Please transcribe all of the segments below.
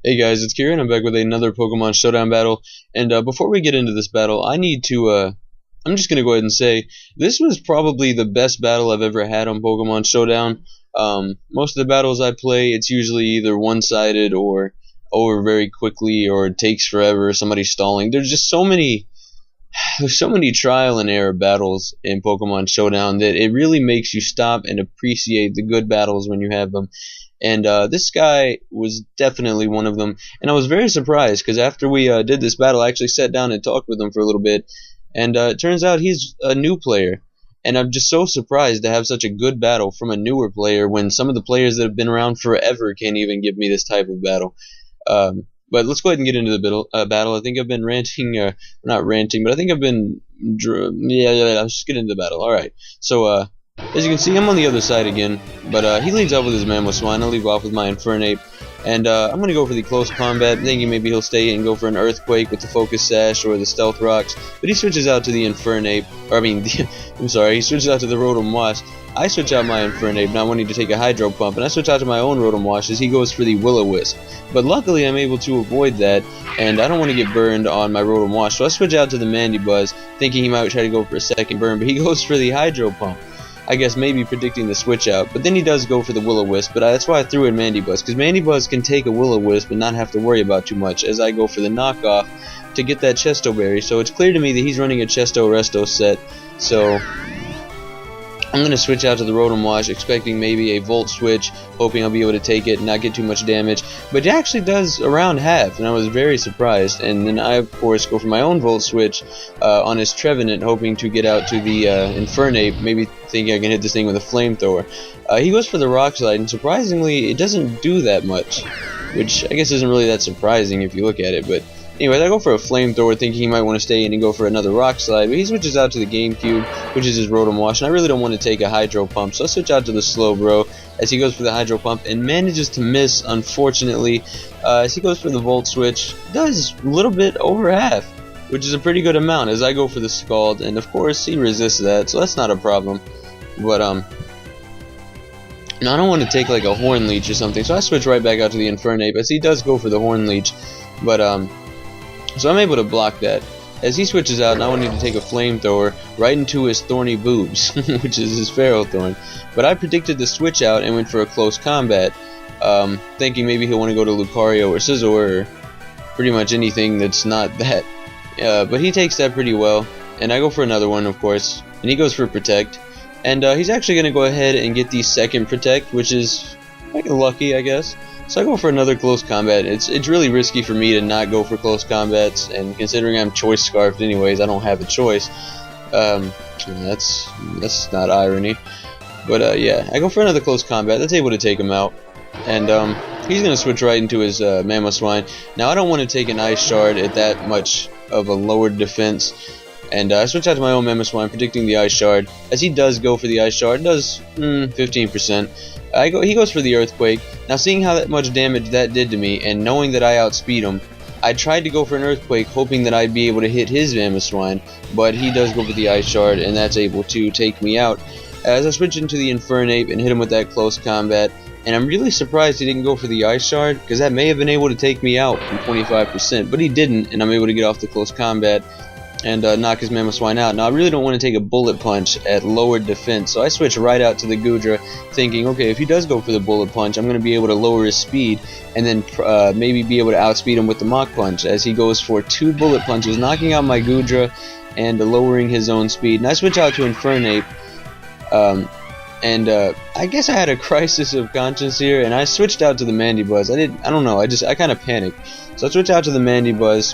Hey guys, it's Kieran. I'm back with another Pokemon Showdown battle. And before we get into this battle, I need to, I'm just going to go ahead and say, this was probably the best battle I've ever had on Pokemon Showdown. Most of the battles I play, it's usually either one-sided or over very quickly, or it takes forever, somebody's stalling. There's just there's so many trial and error battles in Pokemon Showdown that it really makes you stop and appreciate the good battles when you have them. And this guy was definitely one of them. And I was very surprised because after we did this battle, I actually sat down and talked with him for a little bit. And it turns out he's a new player. And I'm just so surprised to have such a good battle from a newer player when some of the players that have been around forever can't even give me this type of battle. But let's go ahead and get into the battle. I think I've been ranting, not ranting, but I think I've been, let's just get into the battle. Alright, so as you can see, I'm on the other side again, but he leads off with his Mamoswine. I'll leave off with my Infernape, and I'm going to go for the close combat, thinking maybe he'll stay and go for an Earthquake with the Focus Sash or the Stealth Rocks, but he switches out to the Infernape, or I mean, I'm sorry, he switches out to the Rotom Wash. I switch out my Infernape, not wanting to take a Hydro Pump, and I switch out to my own Rotom Wash as he goes for the Will-O-Wisp. But luckily I'm able to avoid that, and I don't want to get burned on my Rotom Wash, so I switch out to the Mandibuzz, thinking he might try to go for a second burn, but he goes for the Hydro Pump. I guess maybe predicting the switch out, but then he does go for the Will-O-Wisp, but that's why I threw in Mandibuzz, because Mandibuzz can take a Will-O-Wisp and not have to worry about too much, as I go for the knockoff to get that Chesto Berry. So it's clear to me that he's running a Chesto Resto set, so I'm going to switch out to the Rotom Wash, expecting maybe a Volt Switch, hoping I'll be able to take it and not get too much damage. But it actually does around half, and I was very surprised. And then I, of course, go for my own Volt Switch on his Trevenant, hoping to get out to the Infernape, maybe thinking I can hit this thing with a Flamethrower. He goes for the Rock Slide, and surprisingly, it doesn't do that much, which I guess isn't really that surprising if you look at it, but anyways, I go for a Flamethrower, thinking he might want to stay in and go for another Rock Slide, but he switches out to the GameCube, which is his Rotom Wash, and I really don't want to take a Hydro Pump, so I switch out to the SLOWBRO as he goes for the Hydro Pump and manages to miss, unfortunately. As he goes for the Volt Switch, does a little bit over half, which is a pretty good amount, as I go for the Scald, and of course he resists that, so that's not a problem. But now I don't want to take like a Horn Leech or something, so I switch right back out to the Infernape, as he does go for the Horn Leech, but so I'm able to block that. As he switches out, now I need to take a Flamethrower right into his Thorny Boobs, which is his Ferrothorn. But I predicted the switch out and went for a close combat, thinking maybe he'll want to go to Lucario or Scizor, or pretty much anything that's not that. But he takes that pretty well, and I go for another one, of course, and he goes for Protect. And he's actually going to go ahead and get the second Protect, which is like lucky, I guess. So I go for another close combat. It's really risky for me to not go for close combats, and considering I'm choice scarfed anyways, I don't have a choice. That's not irony, but yeah, I go for another close combat. That's able to take him out, and he's gonna switch right into his Mamoswine. Now I don't want to take an Ice Shard at that much of a lowered defense, and I switch out to my own Mamoswine, predicting the Ice Shard. As he does go for the Ice Shard, does 15%. He goes for the Earthquake. Now, seeing how much damage that did to me, and knowing that I outspeed him, I tried to go for an Earthquake, hoping that I'd be able to hit his Mamoswine, but he does go for the Ice Shard, and that's able to take me out. As I switch into the Infernape and hit him with that close combat, and I'm really surprised he didn't go for the Ice Shard, because that may have been able to take me out from 25%, but he didn't, and I'm able to get off the close combat and knock his Mamoswine out. Now I really don't want to take a Bullet Punch at lowered defense, so I switch right out to the Goodra, thinking, okay, if he does go for the Bullet Punch, I'm going to be able to lower his speed, and then maybe be able to outspeed him with the Mach Punch, as he goes for 2 Bullet Punches, knocking out my Goodra and lowering his own speed. And I switch out to Infernape, and I guess I had a crisis of conscience here, and I switched out to the Mandibuzz. I don't know, I kind of panicked, so I switch out to the Mandibuzz,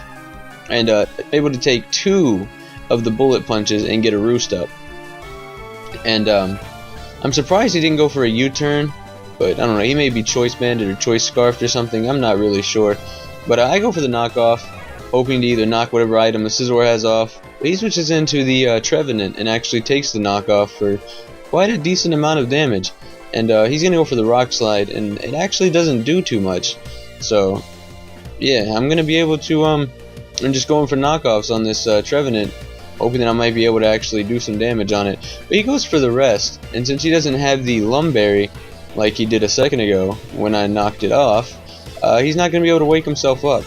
and able to take 2 of the Bullet Punches and get a Roost Up. And I'm surprised he didn't go for a U-turn, but I don't know, he may be Choice Banded or Choice Scarfed or something, I'm not really sure. But I go for the knockoff, hoping to either knock whatever item the Scizor has off, but he switches into the Trevenant and actually takes the knockoff for quite a decent amount of damage. And he's going to go for the Rock Slide, and it actually doesn't do too much. So yeah, I'm going to be able to I'm just going for knockoffs on this Trevenant, hoping that I might be able to actually do some damage on it. But he goes for the rest, and since he doesn't have the Lumberry like he did a second ago when I knocked it off, he's not going to be able to wake himself up.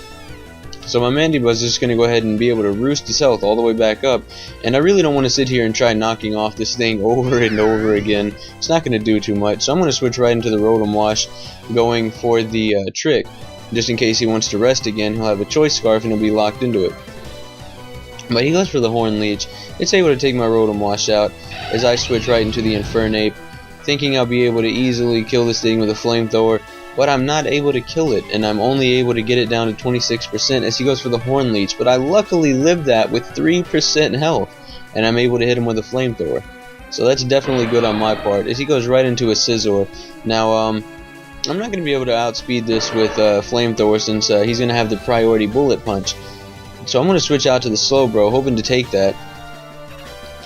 So my Mandibuzz is just going to go ahead and be able to roost his health all the way back up. And I really don't want to sit here and try knocking off this thing over and over again. It's not going to do too much. So I'm going to switch right into the Rotom Wash, going for the trick. Just in case he wants to rest again, he'll have a Choice Scarf and he'll be locked into it. But he goes for the Horn Leech. It's able to take my Rotom Wash out as I switch right into the Infernape, thinking I'll be able to easily kill this thing with a Flamethrower. But I'm not able to kill it, and I'm only able to get it down to 26% as he goes for the Horn Leech. But I luckily lived that with 3% health, and I'm able to hit him with a Flamethrower. So that's definitely good on my part as he goes right into a Scizor. Now, I'm not going to be able to outspeed this with Flamethrower since he's going to have the priority Bullet Punch. So I'm going to switch out to the Slowbro, hoping to take that,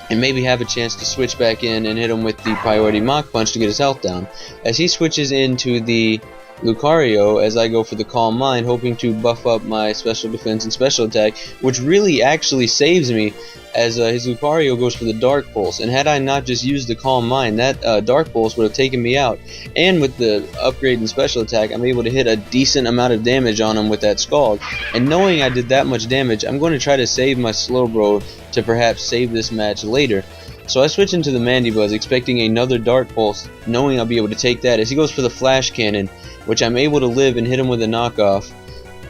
and maybe have a chance to switch back in and hit him with the priority Mach Punch to get his health down. As he switches into the Lucario, as I go for the Calm Mind, hoping to buff up my special defense and special attack, which really actually saves me as his Lucario goes for the Dark Pulse. And had I not just used the Calm Mind, that Dark Pulse would have taken me out. And with the upgrade in special attack, I'm able to hit a decent amount of damage on him with that Scald. And knowing I did that much damage, I'm going to try to save my Slowbro to perhaps save this match later. So I switch into the Mandibuzz, expecting another Dark Pulse, knowing I'll be able to take that as he goes for the Flash Cannon, which I'm able to live and hit him with a knockoff.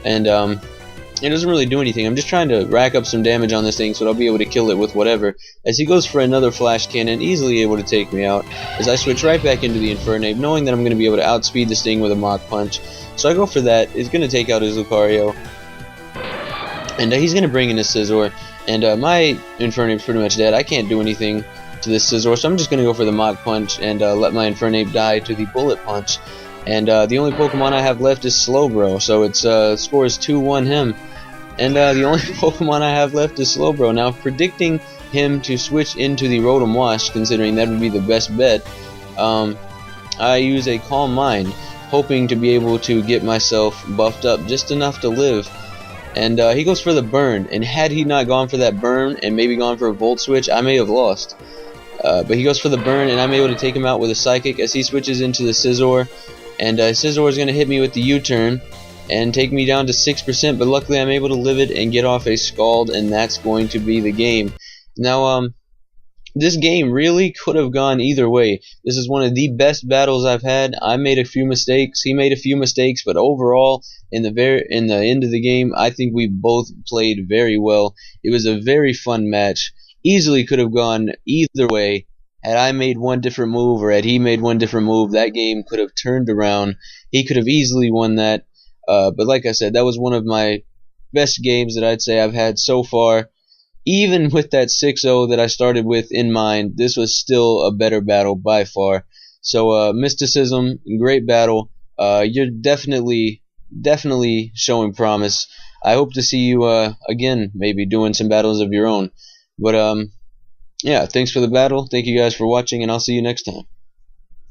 And it doesn't really do anything. I'm just trying to rack up some damage on this thing so that I'll be able to kill it with whatever. As he goes for another Flash Cannon, easily able to take me out. As I switch right back into the Infernape, knowing that I'm going to be able to outspeed this thing with a Mach Punch. So I go for that. It's going to take out his Lucario. And he's going to bring in his Scizor. And my Infernape's pretty much dead. I can't do anything to this Scizor, so I'm just going to go for the Mach Punch and let my Infernape die to the Bullet Punch. And the only Pokemon I have left is Slowbro, so it's score is 2-1 him. And the only Pokemon I have left is Slowbro. Now, predicting him to switch into the Rotom Wash, considering that would be the best bet, I use a Calm Mind, hoping to be able to get myself buffed up just enough to live. And he goes for the Burn, and had he not gone for that Burn and maybe gone for a Volt Switch, I may have lost. But he goes for the Burn, and I'm able to take him out with a Psychic as he switches into the Scizor. And Scizor is going to hit me with the U-turn and take me down to 6%, but luckily I'm able to live it and get off a Scald, and that's going to be the game. Now, this game really could have gone either way. This is one of the best battles I've had. I made a few mistakes, he made a few mistakes, but overall, in the end of the game, I think we both played very well. It was a very fun match. Easily could have gone either way. Had I made one different move or had he made one different move, that game could have turned around. He could have easily won that. But like I said, that was one of my best games that I'd say I've had so far. Even with that 6-0 that I started with in mind, this was still a better battle by far. So Mysticism, great battle. You're definitely showing promise. I hope to see you again, maybe doing some battles of your own. But yeah, thanks for the battle. Thank you guys for watching, and I'll see you next time.